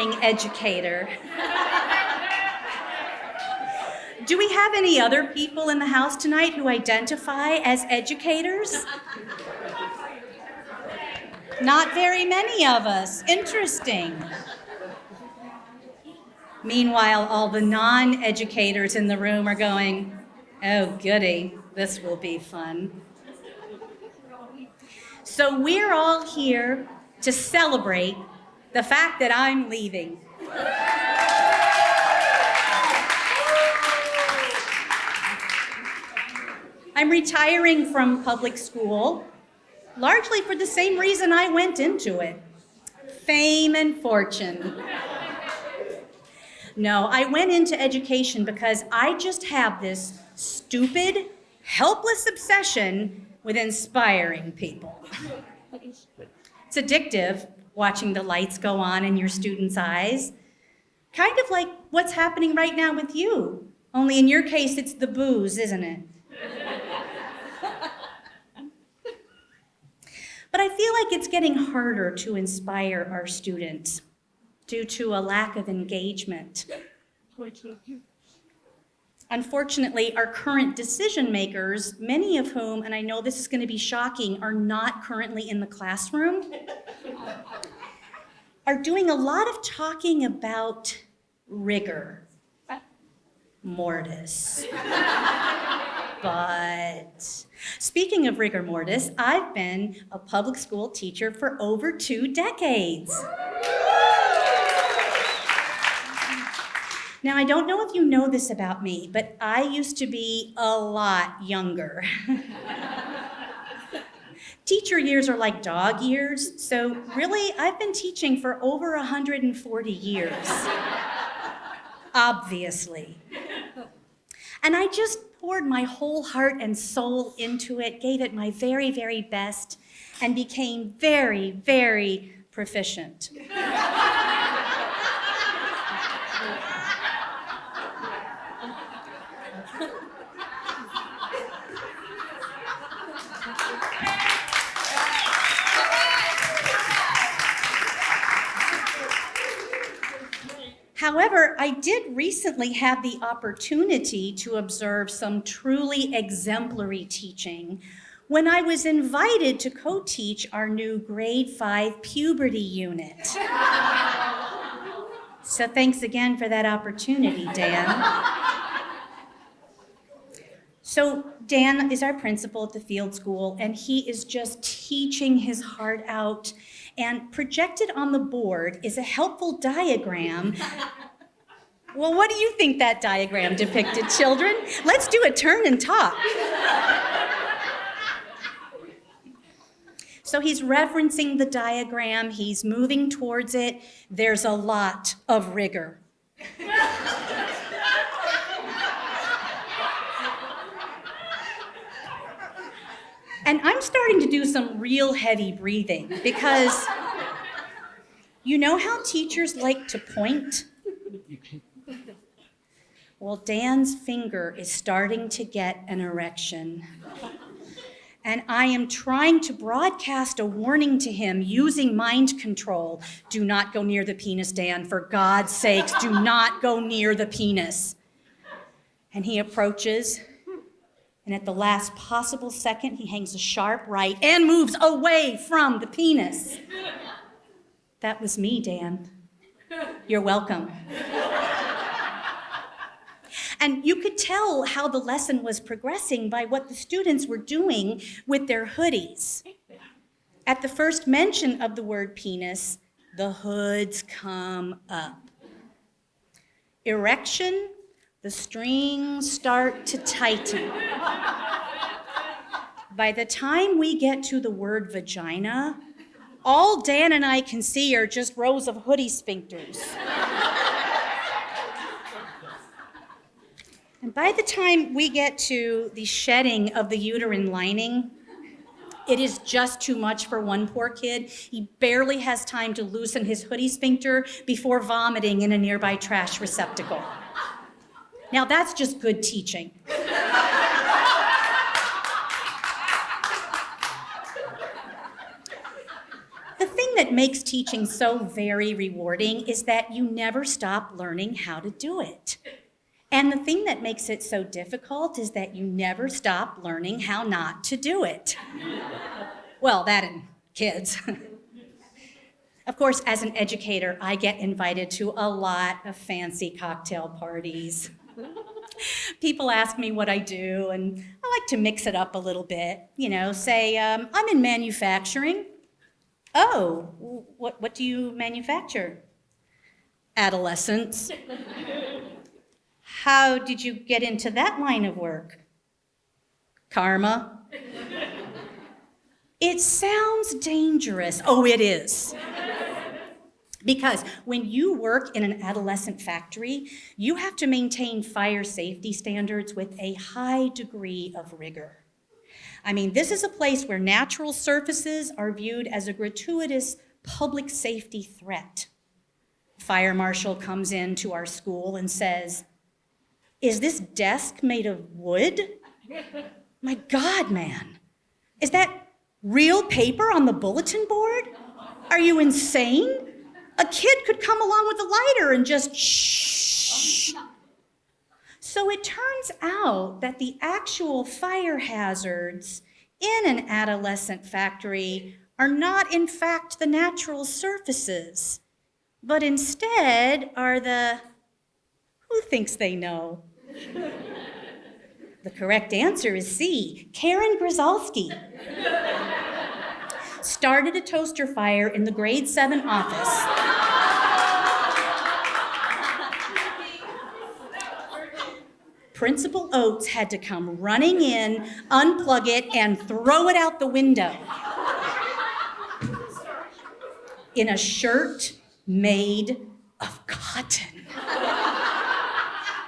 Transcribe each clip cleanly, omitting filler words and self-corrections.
aspiring educator. Do we have any other people in the house tonight who identify as educators? Not very many of us. Interesting. Meanwhile, all the non-educators in the room are going, oh goody, this will be fun. So we're all here to celebrate the fact that I'm leaving. I'm retiring from public school, largely for the same reason I went into it: fame and fortune. No, I went into education because I just have this stupid, helpless obsession with inspiring people. It's addictive, watching the lights go on in your students' eyes. Kind of like what's happening right now with you. Only in your case, it's the booze, isn't it? But I feel like it's getting harder to inspire our students due to a lack of engagement. Unfortunately, our current decision makers, many of whom, and I know this is going to be shocking, are not currently in the classroom, are doing a lot of talking about rigor mortis. But speaking of rigor mortis, I've been a public school teacher for over 2 decades. Now, I don't know if you know this about me, but I used to be a lot younger. Teacher years are like dog years, so really, I've been teaching for over 140 years. Obviously. And I just poured my whole heart and soul into it, gave it my very, very best, and became very, very proficient. However, I did recently have the opportunity to observe some truly exemplary teaching when I was invited to co-teach our new grade 5 puberty unit. So thanks again for that opportunity, Dan. So Dan is our principal at the field school, and he is just teaching his heart out. And projected on the board is a helpful diagram. Well, what do you think that diagram depicted, children? Let's do a turn and talk. So he's referencing the diagram, he's moving towards it. There's a lot of rigor. And I'm starting to do some real heavy breathing because you know how teachers like to point? Well, Dan's finger is starting to get an erection. And I am trying to broadcast a warning to him using mind control. Do not go near the penis, Dan. For God's sakes, do not go near the penis. And he approaches. And at the last possible second, he hangs a sharp right and moves away from the penis. That was me, Dan. You're welcome. And you could tell how the lesson was progressing by what the students were doing with their hoodies. At the first mention of the word penis, the hoods come up. Erection, the strings start to tighten. By the time we get to the word vagina, all Dan and I can see are just rows of hoodie sphincters. And by the time we get to the shedding of the uterine lining, it is just too much for one poor kid. He barely has time to loosen his hoodie sphincter before vomiting in a nearby trash receptacle. Now that's just good teaching. The thing that that makes teaching so very rewarding is that you never stop learning how to do it. And the thing that makes it so difficult is that you never stop learning how not to do it. Well, that and kids. Of course, as an educator, I get invited to a lot of fancy cocktail parties. People ask me what I do, and I like to mix it up a little bit. Say, I'm in manufacturing. Oh, what do you manufacture? Adolescents. How did you get into that line of work? Karma. It sounds dangerous. Oh, it is. Because when you work in an adolescent factory, you have to maintain fire safety standards with a high degree of rigor. I mean, this is a place where natural surfaces are viewed as a gratuitous public safety threat. Fire marshal comes into our school and says, "Is this desk made of wood? My God, man. Is that real paper on the bulletin board? Are you insane? A kid could come along with a lighter and just shh." So it turns out that the actual fire hazards in an adolescent factory are not in fact the natural surfaces, but instead are who thinks they know? The correct answer is C. Karen Grzalski started a toaster fire in the grade 7 office. Principal Oates had to come running in, unplug it, and throw it out the window in a shirt made of cotton,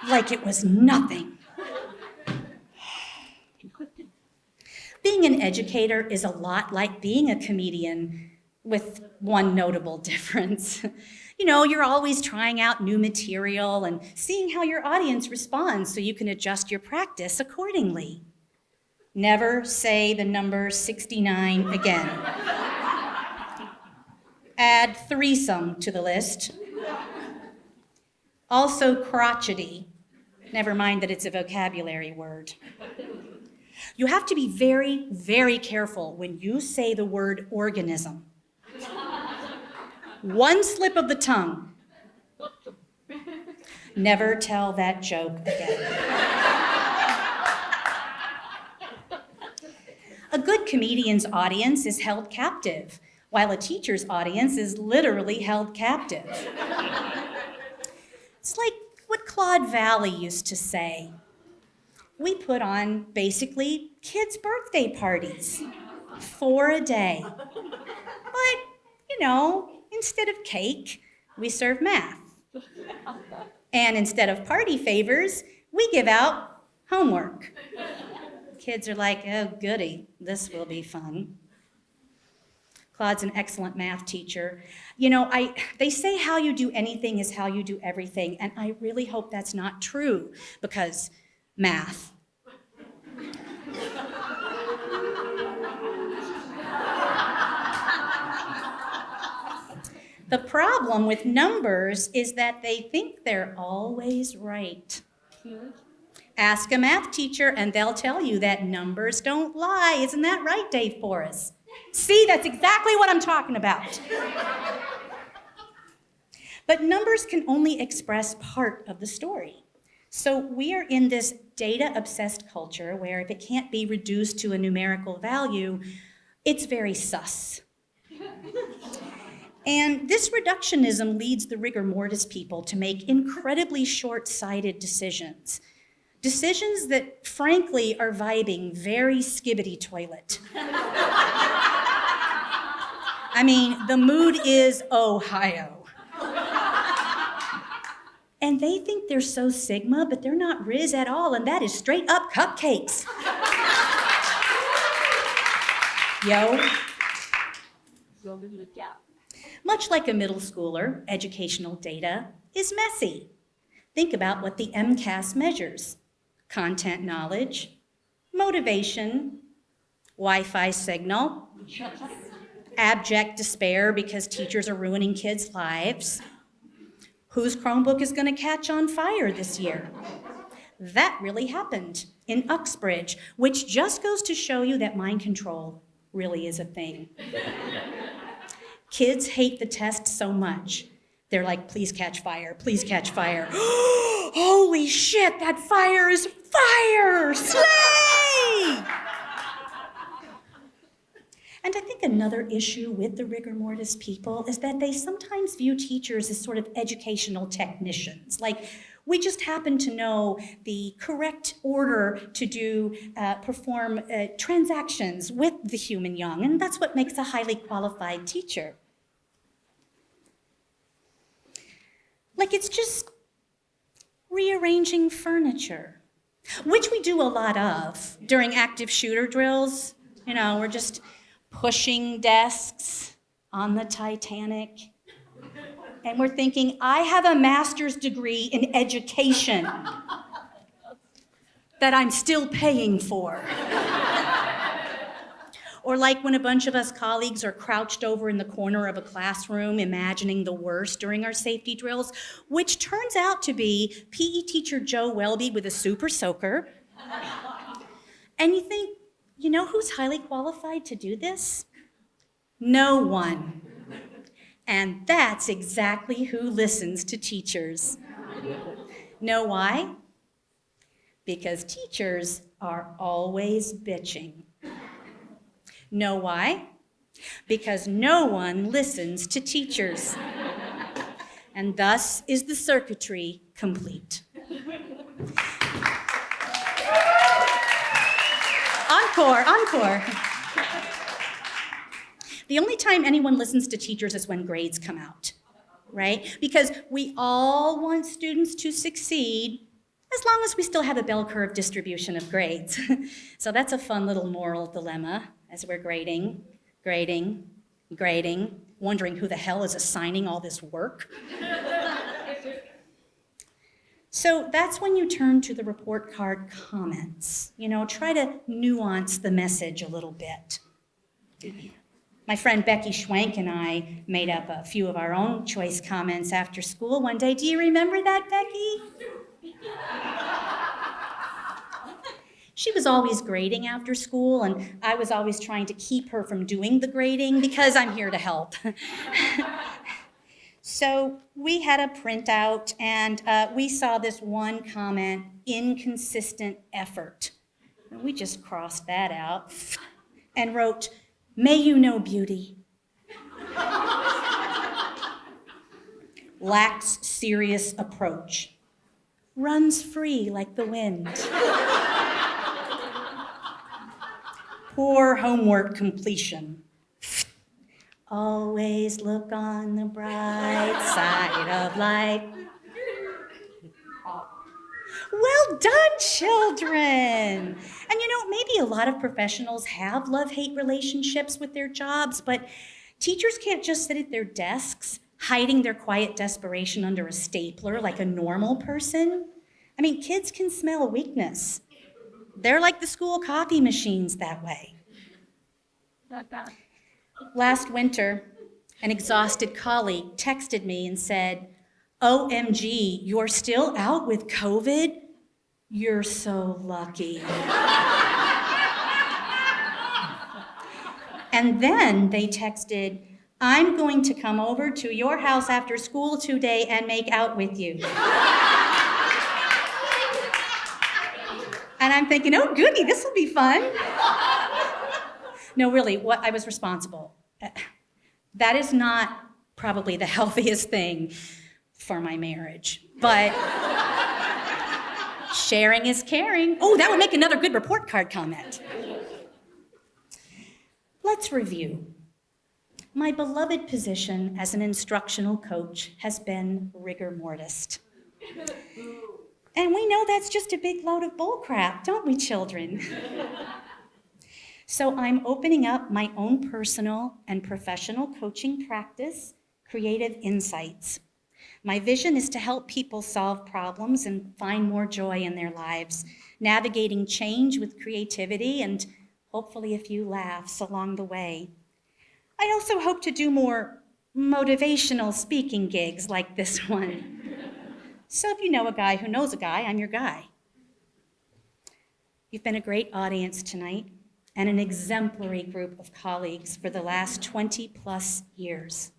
like it was nothing. Being an educator is a lot like being a comedian, with one notable difference. You're always trying out new material and seeing how your audience responds so you can adjust your practice accordingly. Never say the number 69 again. Add threesome to the list. Also crotchety. Never mind that it's a vocabulary word. You have to be very, very careful when you say the word organism. One slip of the tongue. Never tell that joke again. A good comedian's audience is held captive, while a teacher's audience is literally held captive. It's like what Claude Valley used to say. We put on, basically, kids' birthday parties for a day. But, instead of cake, we serve math. And instead of party favors, we give out homework. Kids are like, "Oh, goody, this will be fun." Claude's an excellent math teacher. They say how you do anything is how you do everything, and I really hope that's not true, because math. The problem with numbers is that they think they're always right. Ask a math teacher and they'll tell you that numbers don't lie. Isn't that right, Dave Porras? See, that's exactly what I'm talking about. But numbers can only express part of the story. So we are in this data-obsessed culture where if it can't be reduced to a numerical value, it's very sus. And this reductionism leads the rigor mortis people to make incredibly short-sighted decisions. Decisions that, frankly, are vibing very skibbity toilet. I mean, the mood is Ohio. And they think they're so Sigma, but they're not Riz at all, and that is straight up cupcakes. Yo. Much like a middle schooler, educational data is messy. Think about what the MCAS measures: content knowledge, motivation, Wi-Fi signal, abject despair because teachers are ruining kids' lives. Whose Chromebook is going to catch on fire this year? That really happened in Uxbridge, which just goes to show you that mind control really is a thing. Kids hate the test so much. They're like, please catch fire, please catch fire. Holy shit, that fire is fire! Slay! And I think another issue with the rigor mortis people is that they sometimes view teachers as sort of educational technicians. Like, we just happen to know the correct order to perform transactions with the human young, and that's what makes a highly qualified teacher. Like, it's just rearranging furniture, which we do a lot of during active shooter drills. You know, we're just pushing desks on the Titanic. And we're thinking, I have a master's degree in education that I'm still paying for. Or like when a bunch of us colleagues are crouched over in the corner of a classroom imagining the worst during our safety drills, which turns out to be PE teacher Joe Welby with a super soaker. And you think, you know who's highly qualified to do this? No one. And that's exactly who listens to teachers. Know why? Because teachers are always bitching. Know why? Because no one listens to teachers. And thus is the circuitry complete. Encore, encore. The only time anyone listens to teachers is when grades come out, right? Because we all want students to succeed as long as we still have a bell curve distribution of grades. So that's a fun little moral dilemma as we're grading, wondering who the hell is assigning all this work. So that's when you turn to the report card comments. You know, try to nuance the message a little bit. My friend Becky Schwank and I made up a few of our own choice comments after school one day. Do you remember that, Becky? She was always grading after school, and I was always trying to keep her from doing the grading because I'm here to help. So we had a printout, and we saw this one comment, inconsistent effort. And we just crossed that out and wrote, may you know beauty. Lacks serious approach. Runs free like the wind. Poor homework completion. Always look on the bright side of life. Well done, children. And you know, maybe a lot of professionals have love-hate relationships with their jobs, but teachers can't just sit at their desks hiding their quiet desperation under a stapler like a normal person. I mean, kids can smell weakness. They're like the school coffee machines that way. Last winter, an exhausted colleague texted me and said, OMG, you're still out with COVID? You're so lucky. And then they texted, I'm going to come over to your house after school today and make out with you. And I'm thinking, oh goody, this will be fun. No, really, I was responsible. That is not probably the healthiest thing for my marriage, but sharing is caring. Oh, that would make another good report card comment. Let's review. My beloved position as an instructional coach has been rigor mortis. And we know that's just a big load of bullcrap, don't we, children? So I'm opening up my own personal and professional coaching practice, Creative Insights. My vision is to help people solve problems and find more joy in their lives, navigating change with creativity and hopefully a few laughs along the way. I also hope to do more motivational speaking gigs like this one. So if you know a guy who knows a guy, I'm your guy. You've been a great audience tonight and an exemplary group of colleagues for the last 20 plus years.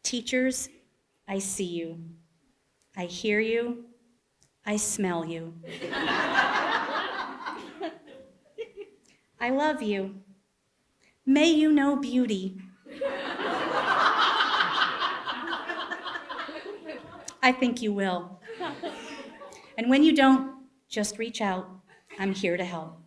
Teachers, I see you. I hear you. I smell you. I love you. May you know beauty. I think you will. And when you don't, just reach out. I'm here to help.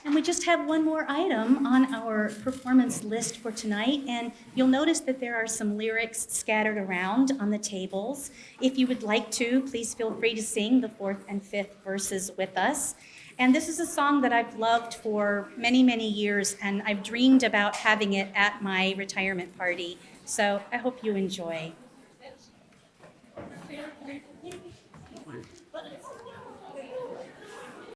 And we just have one more item on our performance list for tonight, and you'll notice that there are some lyrics scattered around on the tables. If you would like to, please feel free to sing the fourth and fifth verses with us. And this is a song that I've loved for many, many years, and I've dreamed about having it at my retirement party. So I hope you enjoy.